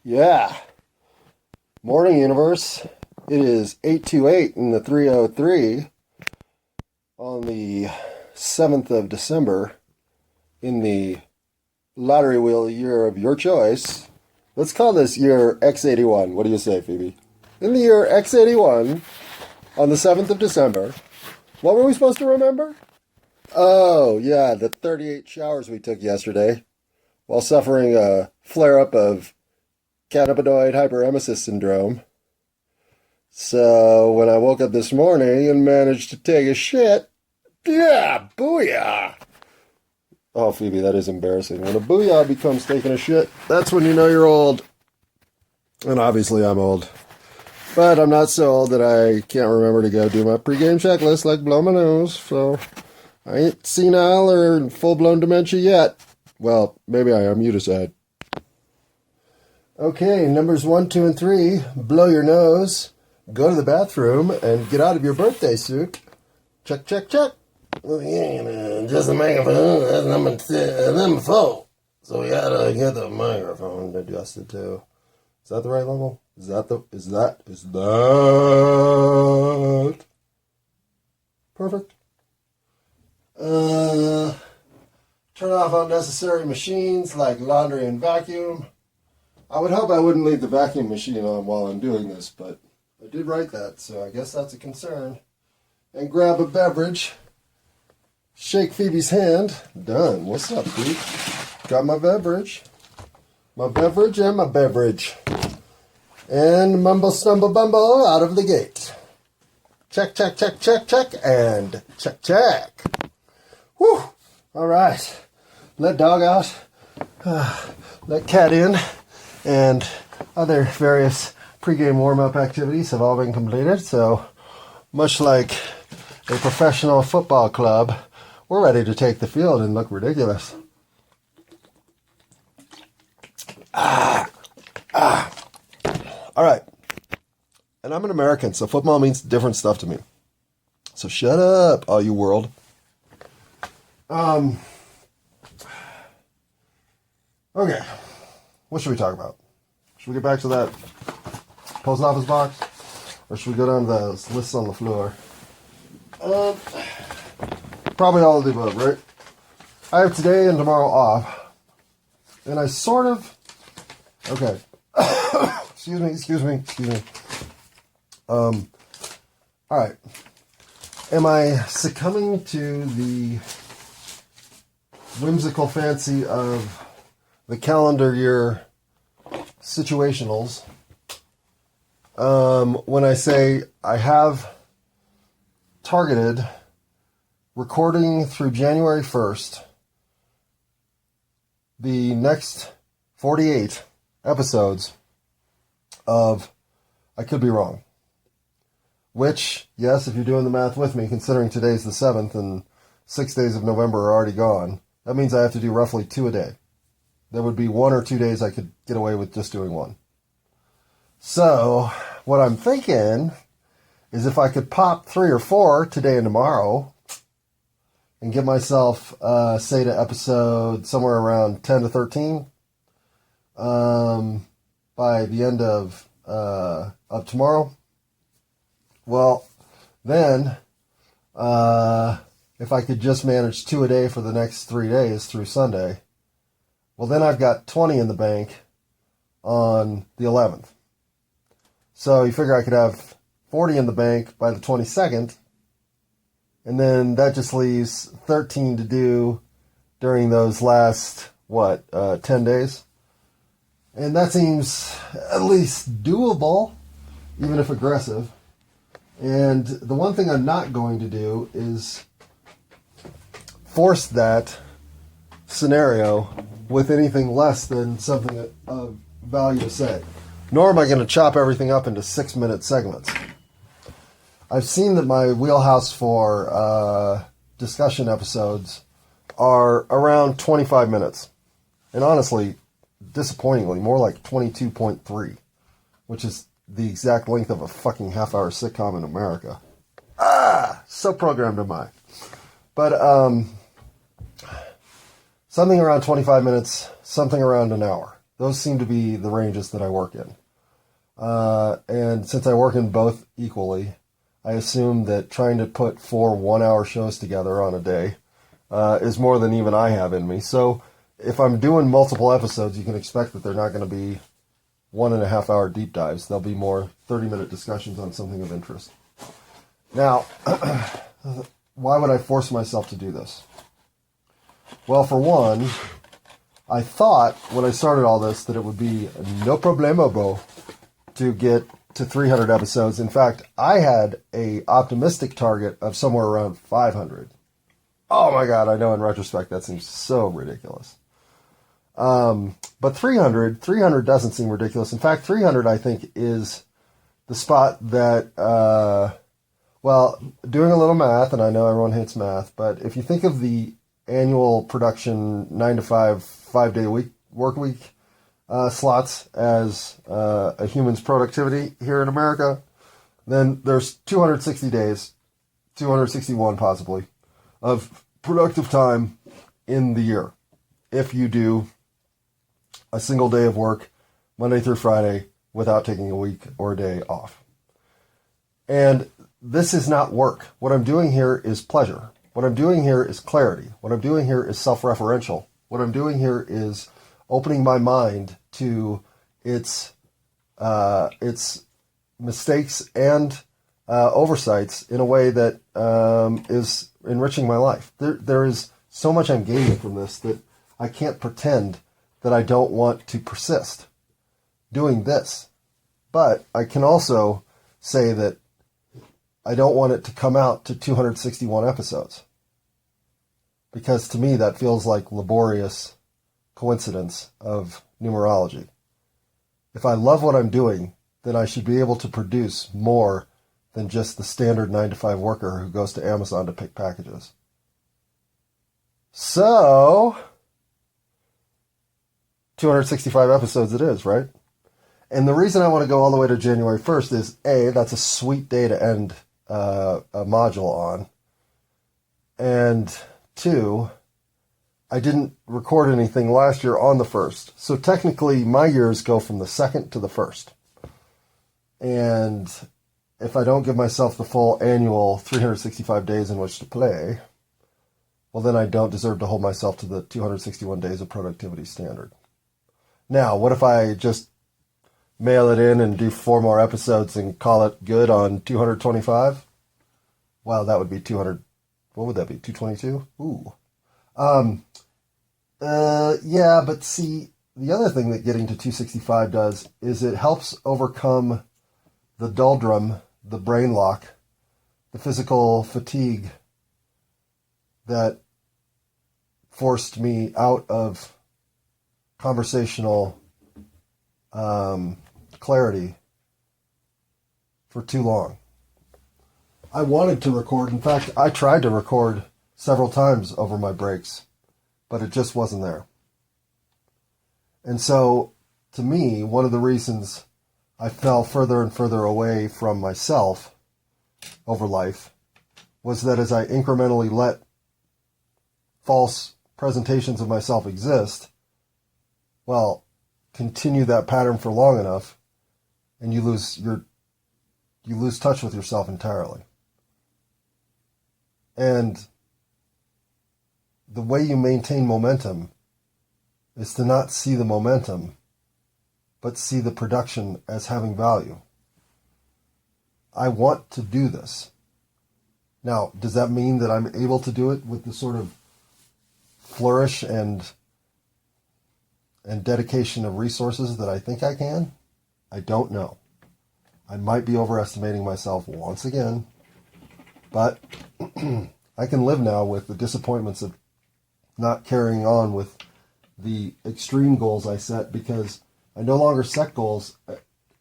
Yeah. Morning, universe. It is 8:28 in the 303 on the 7th of December in the lottery wheel year of your choice. Let's call this year X81. What do you say, Phoebe? In the year X81, on the 7th of December, what were we supposed to remember? Oh, yeah, the 38 showers we took yesterday while suffering a flare-up of cannabinoid hyperemesis syndrome. So when I woke up this morning and managed to take a shit, yeah, booyah! Oh, Phoebe, that is embarrassing. When a booyah becomes taking a shit, that's when you know you're old. And obviously I'm old. But I'm not so old that I can't remember to go do my pregame checklist like blow my nose. So I ain't senile or in full-blown dementia yet. Well, maybe I am. You decide. Okay, numbers 1, 2, and 3. Blow your nose. Go to the bathroom and get out of your birthday suit. Check, check, check. Well, yeah, just a microphone. That's number 4. So we gotta get the microphone adjusted too. Is that the right level? Is that perfect? Turn off unnecessary machines like laundry and vacuum. I would hope I wouldn't leave the vacuum machine on while I'm doing this, but I did write that, so I guess that's a concern. And grab a beverage. Shake Phoebe's hand. Done. What's up, Phoebe? Got my beverage. My beverage and my beverage. And mumble, stumble, bumble out of the gate. Check, check, check, check, check, and check, check. Whew. All right. Let dog out. Let cat in. And other various pregame warm-up activities have all been completed. So, much like a professional football club, we're ready to take the field and look ridiculous. All right. And I'm an American, so football means different stuff to me. So shut up, all you world. Okay. What should we talk about? Should we get back to that post office box? Or should we go down to the lists on the floor? Probably all of the above, right? I have today and tomorrow off. And I sort of... Okay. Excuse me. Alright. Am I succumbing to the whimsical fancy of the calendar year situationals when I say I have targeted recording through January 1st the next 48 episodes of I Could Be Wrong. Which, yes, if you're doing the math with me, considering today's the 7th and 6 days of November are already gone, that means I have to do roughly 2 a day. There would be 1 or 2 days I could get away with just doing 1. So, what I'm thinking is if I could pop 3 or 4 today and tomorrow and get myself, say, to episode somewhere around 10 to 13 by the end of tomorrow, well, then if I could just manage 2 a day for the next 3 days through Sunday, well, then I've got 20 in the bank on the 11th. So you figure I could have 40 in the bank by the 22nd, and then that just leaves 13 to do during those last, 10 days? And that seems at least doable, even if aggressive. And the one thing I'm not going to do is force that scenario with anything less than something of value to say. Nor am I going to chop everything up into 6-minute segments. I've seen that my wheelhouse for discussion episodes are around 25 minutes. And honestly, disappointingly, more like 22.3, which is the exact length of a fucking half-hour sitcom in America. So programmed am I. But something around 25 minutes, something around an hour. Those seem to be the ranges that I work in. And since I work in both equally, I assume that trying to put 4 one-hour shows together on a day is more than even I have in me. So if I'm doing multiple episodes, you can expect that they're not going to be 1.5-hour deep dives. They'll be more 30-minute discussions on something of interest. Now, why would I force myself to do this? Well, for one, I thought when I started all this that it would be no problemo to get to 300 episodes. In fact, I had a optimistic target of somewhere around 500. Oh my God, I know in retrospect that seems so ridiculous. But 300 doesn't seem ridiculous. In fact, 300 I think is the spot that, well, doing a little math, and I know everyone hates math, but if you think of the annual production 9 to 5, 5-day work week slots as a human's productivity here in America, then there's 260 days, 261 possibly, of productive time in the year if you do a single day of work Monday through Friday without taking a week or a day off. And this is not work. What I'm doing here is pleasure. What I'm doing here is clarity. What I'm doing here is self-referential. What I'm doing here is opening my mind to its mistakes and oversights in a way that is enriching my life. There is so much I'm gaining from this that I can't pretend that I don't want to persist doing this. But I can also say that I don't want it to come out to 261 episodes. Because to me that feels like laborious coincidence of numerology. If I love what I'm doing, then I should be able to produce more than just the standard 9 to 5 worker who goes to Amazon to pick packages. So, 265 episodes it is, right? And the reason I want to go all the way to January 1st is, A, that's a sweet day to end a module on. And 2, I didn't record anything last year on the 1st. So technically, my years go from the 2nd to the 1st. And if I don't give myself the full annual 365 days in which to play, well, then I don't deserve to hold myself to the 261 days of productivity standard. Now, what if I just mail it in and do 4 more episodes and call it good on 225? Well, that would be 200. What would that be? 222? Ooh. Yeah, but see, the other thing that getting to 265 does is it helps overcome the doldrum, the brain lock, the physical fatigue that forced me out of conversational clarity for too long. I wanted to record. In fact, I tried to record several times over my breaks, but it just wasn't there. And so, to me, one of the reasons I fell further and further away from myself over life was that as I incrementally let false presentations of myself exist, well, continue that pattern for long enough, and you lose touch with yourself entirely. And the way you maintain momentum is to not see the momentum, but see the production as having value. I want to do this. Now, does that mean that I'm able to do it with the sort of flourish and dedication of resources that I think I can? I don't know. I might be overestimating myself once again, but I can live now with the disappointments of not carrying on with the extreme goals I set, because I no longer set goals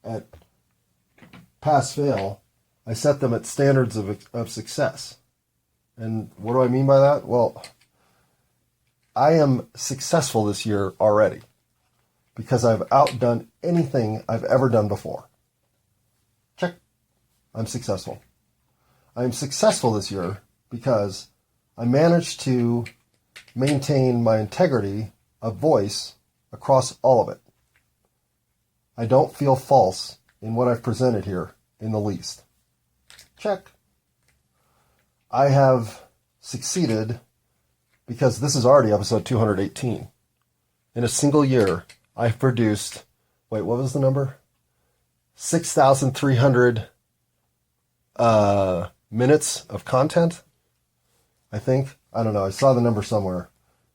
at pass-fail. I set them at standards of success. And what do I mean by that? Well, I am successful this year already because I've outdone anything I've ever done before. Check. I'm successful. I'm successful this year because I managed to maintain my integrity of voice across all of it. I don't feel false in what I've presented here in the least. Check. I have succeeded because this is already episode 218. In a single year, I've produced, wait, what was the number? 6,300 minutes of content, I think. I don't know. I saw the number somewhere,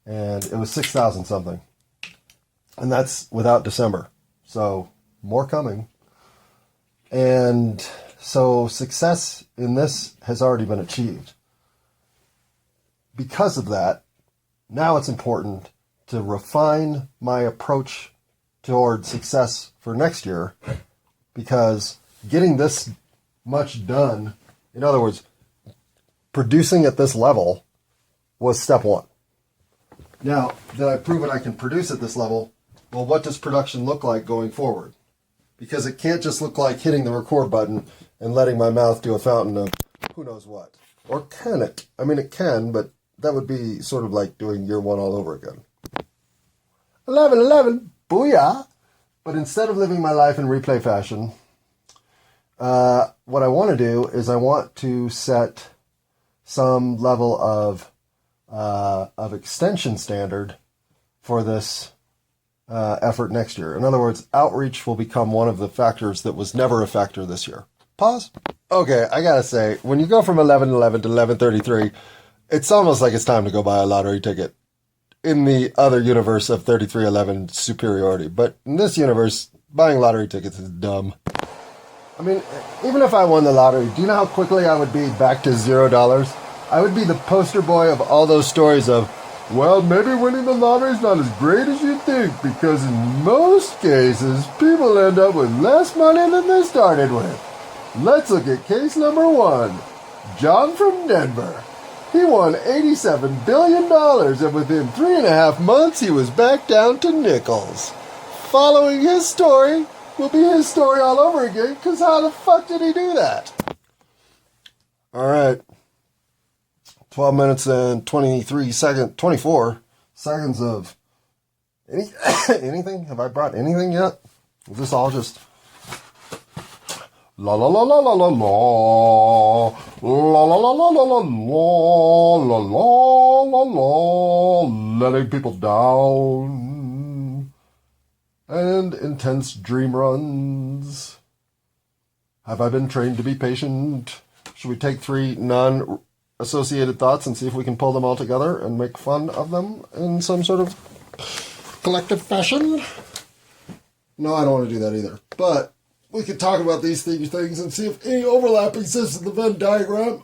and it was 6,000 something. And that's without December. So more coming. And so success in this has already been achieved. Because of that, now it's important to refine my approach toward success for next year, because getting this much done, in other words, producing at this level, was step one. Now that I've proven I can produce at this level, well, what does production look like going forward? Because it can't just look like hitting the record button and letting my mouth do a fountain of who knows what. Or can it? I mean, it can, but that would be sort of like doing year one all over again. 11, booyah! But instead of living my life in replay fashion, what I want to do is I want to set some level of extension standard for this effort next year. In other words, outreach will become one of the factors that was never a factor this year. Pause. Okay, I gotta say, when you go from 11:11 to 11:33, it's almost like it's time to go buy a lottery ticket. In the other universe of 3311 superiority. But in this universe, buying lottery tickets is dumb. I mean, even if I won the lottery, do you know how quickly I would be back to $0? I would be the poster boy of all those stories of, well, maybe winning the lottery is not as great as you think, because in most cases, people end up with less money than they started with. Let's look at case number 1. John from Denver. He won $87 billion, and within 3.5 months, he was back down to nickels. Following his story will be his story all over again, because how the fuck did he do that? All right. 12 minutes and 24 seconds of anything? Have I brought anything yet? Is this all just la la la la la la la la la la la la la la la la la, letting people down, and intense dream runs? Have I been trained to be patient? Should we take 3 non-associated thoughts and see if we can pull them all together and make fun of them in some sort of collective fashion? No, I don't want to do that either. But we could talk about these things and see if any overlap exists in the Venn diagram.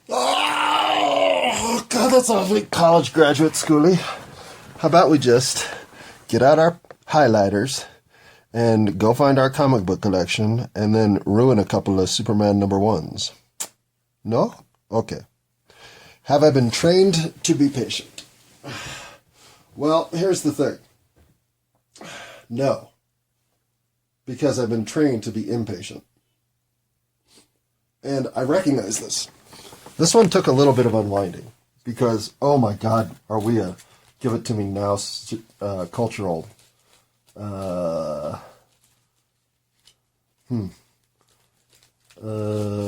Oh, God, that's awfully college graduate schooly. How about we just get out our highlighters and go find our comic book collection and then ruin a couple of Superman number 1s? No? Okay. Have I been trained to be patient? Well, here's the thing. No. Because I've been trained to be impatient. And I recognize this. This one took a little bit of unwinding. Because, oh my God, are we a give it to me now cultural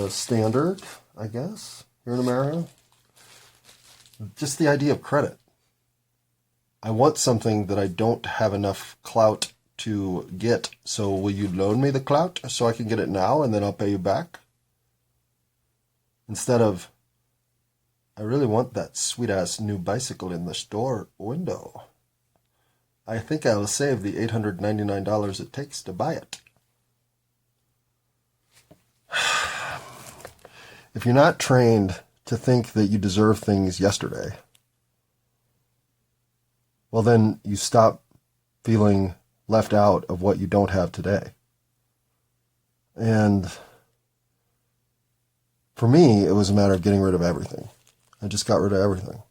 standard, I guess, here in America. Just the idea of credit. I want something that I don't have enough clout to get, so will you loan me the clout so I can get it now and then I'll pay you back? Instead of, I really want that sweet-ass new bicycle in the store window. I think I'll save the $899 it takes to buy it. If you're not trained to think that you deserve things yesterday, well then you stop feeling left out of what you don't have today. And for me, it was a matter of getting rid of everything. I just got rid of everything.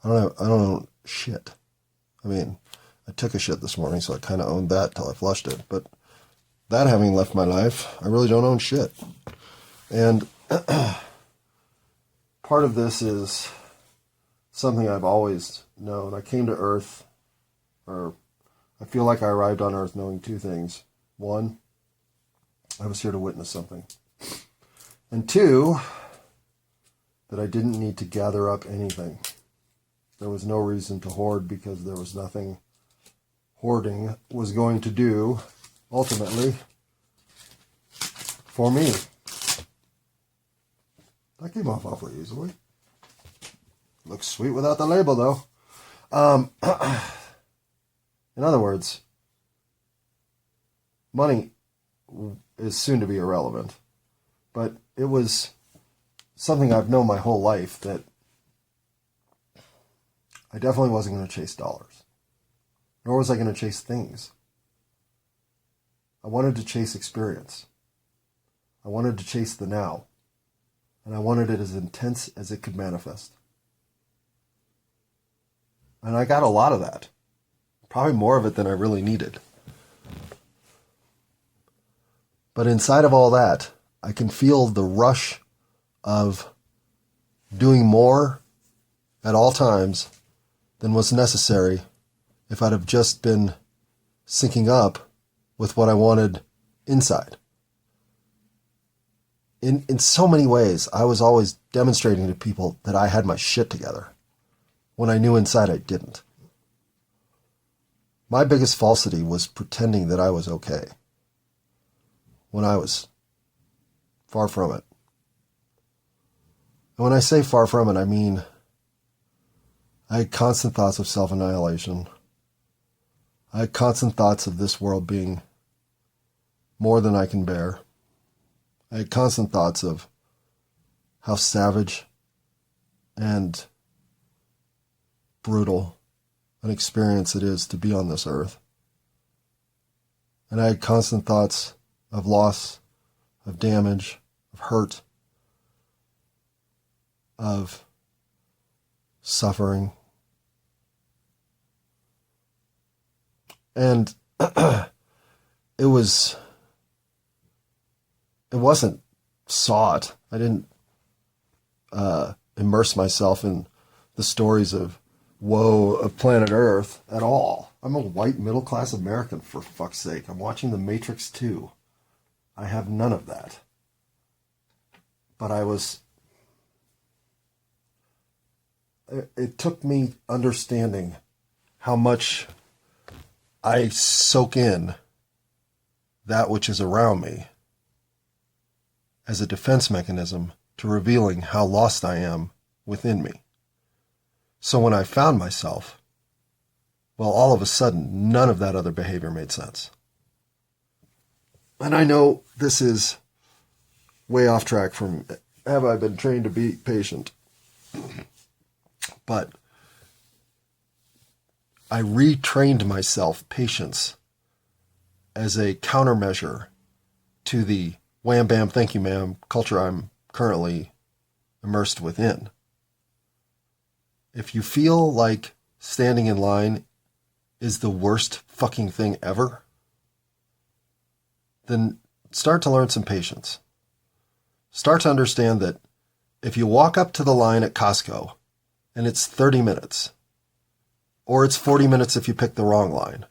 I don't know shit. I mean, I took a shit this morning, so I kind of owned that till I flushed it. But that having left my life, I really don't own shit. And part of this is something I've always known. I came to Earth, or I feel like I arrived on Earth knowing two things. One, I was here to witness something. And two, that I didn't need to gather up anything. There was no reason to hoard because there was nothing hoarding was going to do, ultimately, for me. That came off awfully easily. Looks sweet without the label, though. In other words, money is soon to be irrelevant. But it was something I've known my whole life that I definitely wasn't going to chase dollars. Nor was I going to chase things. I wanted to chase experience. I wanted to chase the now. And I wanted it as intense as it could manifest. And I got a lot of that. Probably more of it than I really needed. But inside of all that, I can feel the rush of doing more at all times than was necessary if I'd have just been syncing up with what I wanted inside. In so many ways, I was always demonstrating to people that I had my shit together, when I knew inside I didn't. My biggest falsity was pretending that I was okay, when I was far from it. And when I say far from it, I mean I had constant thoughts of self-annihilation. I had constant thoughts of this world being more than I can bear. I had constant thoughts of how savage and brutal an experience it is to be on this earth. And I had constant thoughts of loss, of damage, of hurt, of suffering. And it wasn't sought. I didn't immerse myself in the stories of woe of planet Earth at all. I'm a white middle-class American, for fuck's sake. I'm watching The Matrix 2. I have none of that. But it took me understanding how much I soak in that which is around me as a defense mechanism to revealing how lost I am within me. So when I found myself, well, all of a sudden, none of that other behavior made sense. And I know this is way off track from, have I been trained to be patient? But I retrained myself patience as a countermeasure to the wham bam thank you ma'am culture I'm currently immersed within. If you feel like standing in line is the worst fucking thing ever, then start to learn some patience. Start to understand that if you walk up to the line at Costco and it's 30 minutes, or it's 40 minutes if you pick the wrong line,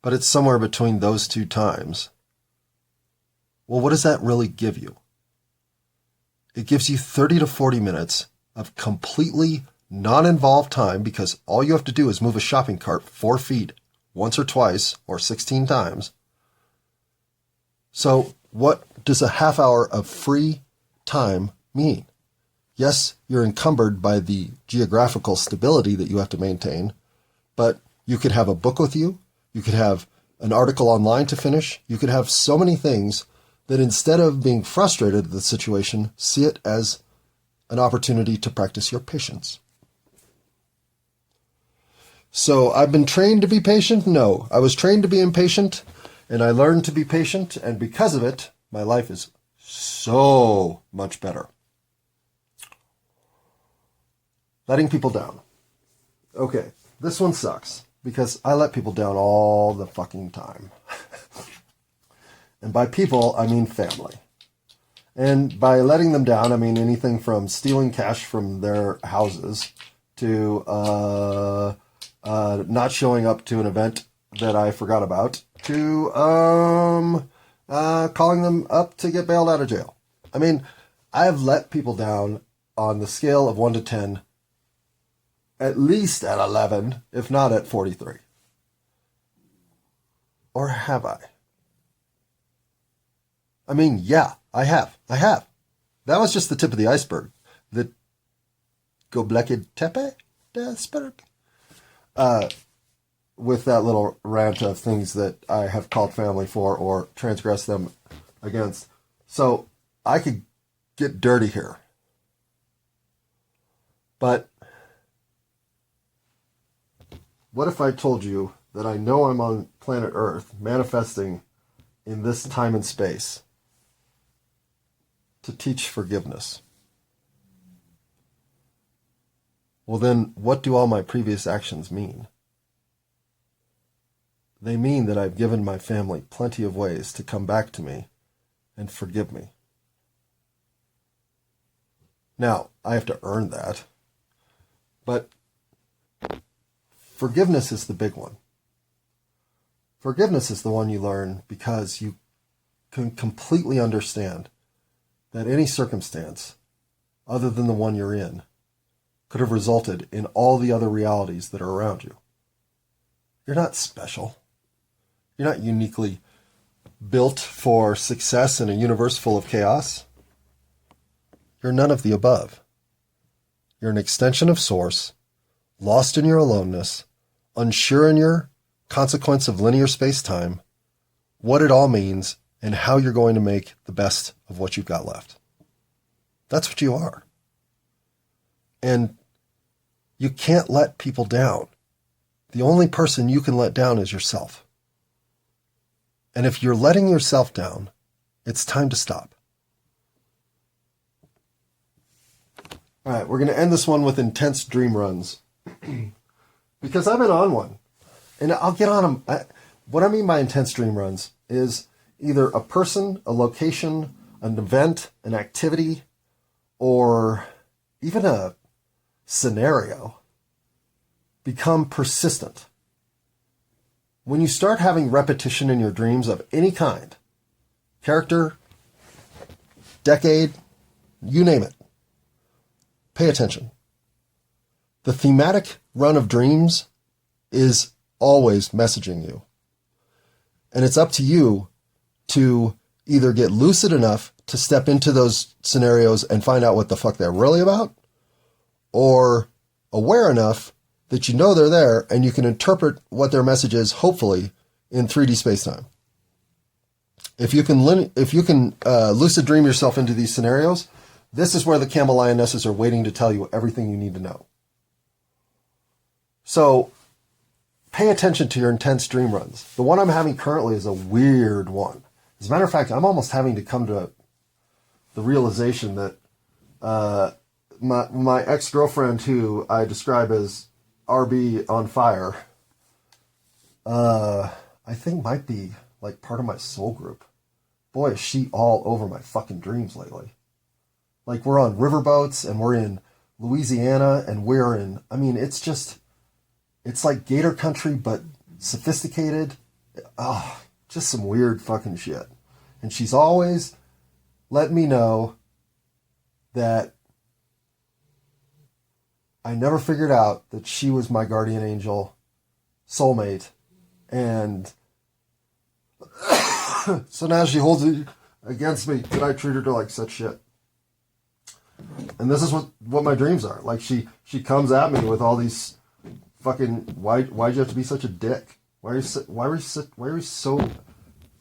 but it's somewhere between those two times, well, what does that really give you? It gives you 30 to 40 minutes of completely non-involved time, because all you have to do is move a shopping cart 4 feet once or twice or 16 times. So what does a half hour of free time mean? Yes, you're encumbered by the geographical stability that you have to maintain, but you could have a book with you. You could have an article online to finish. You could have so many things that instead of being frustrated at the situation, see it as an opportunity to practice your patience. So I've been trained to be patient? No, I was trained to be impatient, and I learned to be patient, and because of it, my life is so much better. Letting people down. Okay, this one sucks, because I let people down all the fucking time. And by people, I mean family. And by letting them down, I mean anything from stealing cash from their houses to not showing up to an event that I forgot about to calling them up to get bailed out of jail. I mean, I've let people down on the scale of 1 to 10, at least at 11, if not at 43. Or have I? I mean, yeah, I have. That was just the tip of the iceberg. The Göbekli Tepe iceberg. With that little rant of things that I have called family for or transgressed them against. So I could get dirty here. But what if I told you that I know I'm on planet Earth manifesting in this time and space to teach forgiveness? Well, then what do all my previous actions mean? They mean that I've given my family plenty of ways to come back to me and forgive me. Now, I have to earn that. But forgiveness is the big one. Forgiveness is the one you learn because you can completely understand that any circumstance other than the one you're in could have resulted in all the other realities that are around you. You're not special. You're not uniquely built for success in a universe full of chaos. You're none of the above. You're an extension of Source, lost in your aloneness, unsure in your consequence of linear space-time, what it all means, and how you're going to make the best of what you've got left. That's what you are. And you can't let people down. The only person you can let down is yourself. And if you're letting yourself down, it's time to stop. All right, we're going to end this one with intense dream runs. Because I've been on one. And I'll get on them. What I mean by intense dream runs is either a person, a location, an event, an activity, or even a scenario become persistent. When you start having repetition in your dreams of any kind, character, decade, you name it, pay attention. The thematic run of dreams is always messaging you. And it's up to you to either get lucid enough to step into those scenarios and find out what the fuck they're really about, or aware enough that you know they're there and you can interpret what their message is, hopefully, in 3D space-time. If you can lucid dream yourself into these scenarios, this is where the camel lionesses are waiting to tell you everything you need to know. So pay attention to your intense dream runs. The one I'm having currently is a weird one. As a matter of fact, I'm almost having to come to the realization that my ex-girlfriend, who I describe as RB on fire, I think might be like part of my soul group. Boy, is she all over my fucking dreams lately. Like, we're on riverboats and we're in Louisiana and we're in, I mean, it's like gator country, but sophisticated. Oh, just some weird fucking shit. And she's always let me know that I never figured out that she was my guardian angel, soulmate, and so now she holds it against me that I treated her like such shit. And this is what my dreams are. Like, she comes at me with all these fucking, why'd you have to be such a dick? Why were you so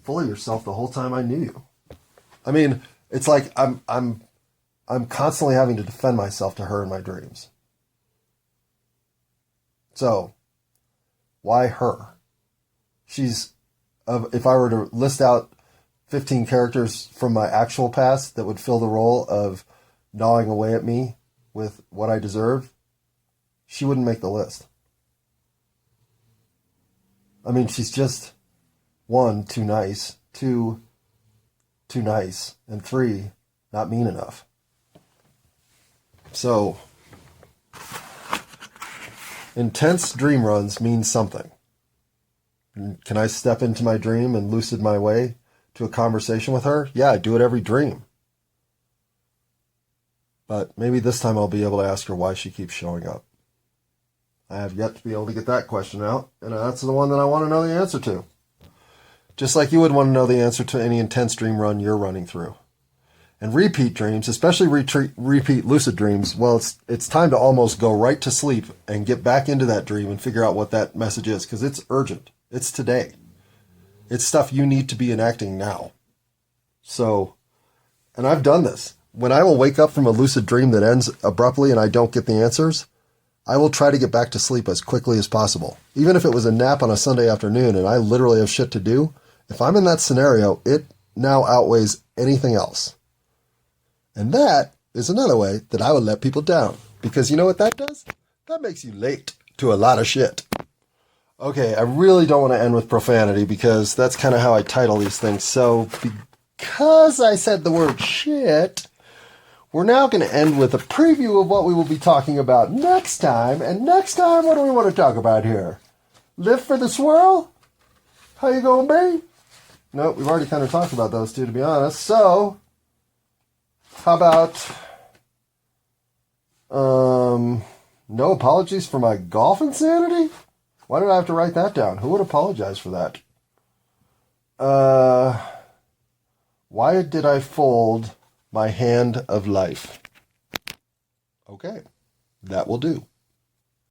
full of yourself the whole time I knew you? I mean, it's like I'm constantly having to defend myself to her in my dreams. So, why her? If I were to list out 15 characters from my actual past that would fill the role of gnawing away at me with what I deserve, she wouldn't make the list. I mean, she's just, 1, too nice, 2, too nice, and 3, not mean enough. So, intense dream runs mean something. Can I step into my dream and lucid my way to a conversation with her? Yeah, I do it every dream. But maybe this time I'll be able to ask her why she keeps showing up. I have yet to be able to get that question out, and that's the one that I want to know the answer to. Just like you would want to know the answer to any intense dream run you're running through. And repeat dreams, especially repeat lucid dreams, well, it's time to almost go right to sleep and get back into that dream and figure out what that message is, because it's urgent. It's today. It's stuff you need to be enacting now. So, and I've done this. When I will wake up from a lucid dream that ends abruptly and I don't get the answers, I will try to get back to sleep as quickly as possible. Even if it was a nap on a Sunday afternoon and I literally have shit to do, if I'm in that scenario, it now outweighs anything else. And that is another way that I would let people down. Because you know what that does? That makes you late to a lot of shit. Okay, I really don't want to end with profanity because that's kind of how I title these things. So because I said the word shit, we're now going to end with a preview of what we will be talking about next time. And next time, what do we want to talk about here? Live for the swirl? How you going, babe? Nope, we've already kind of talked about those two, to be honest. So, how about no apologies for my golf insanity? Why did I have to write that down? Who would apologize for that? Why did I fold my hand of life? Okay, that will do.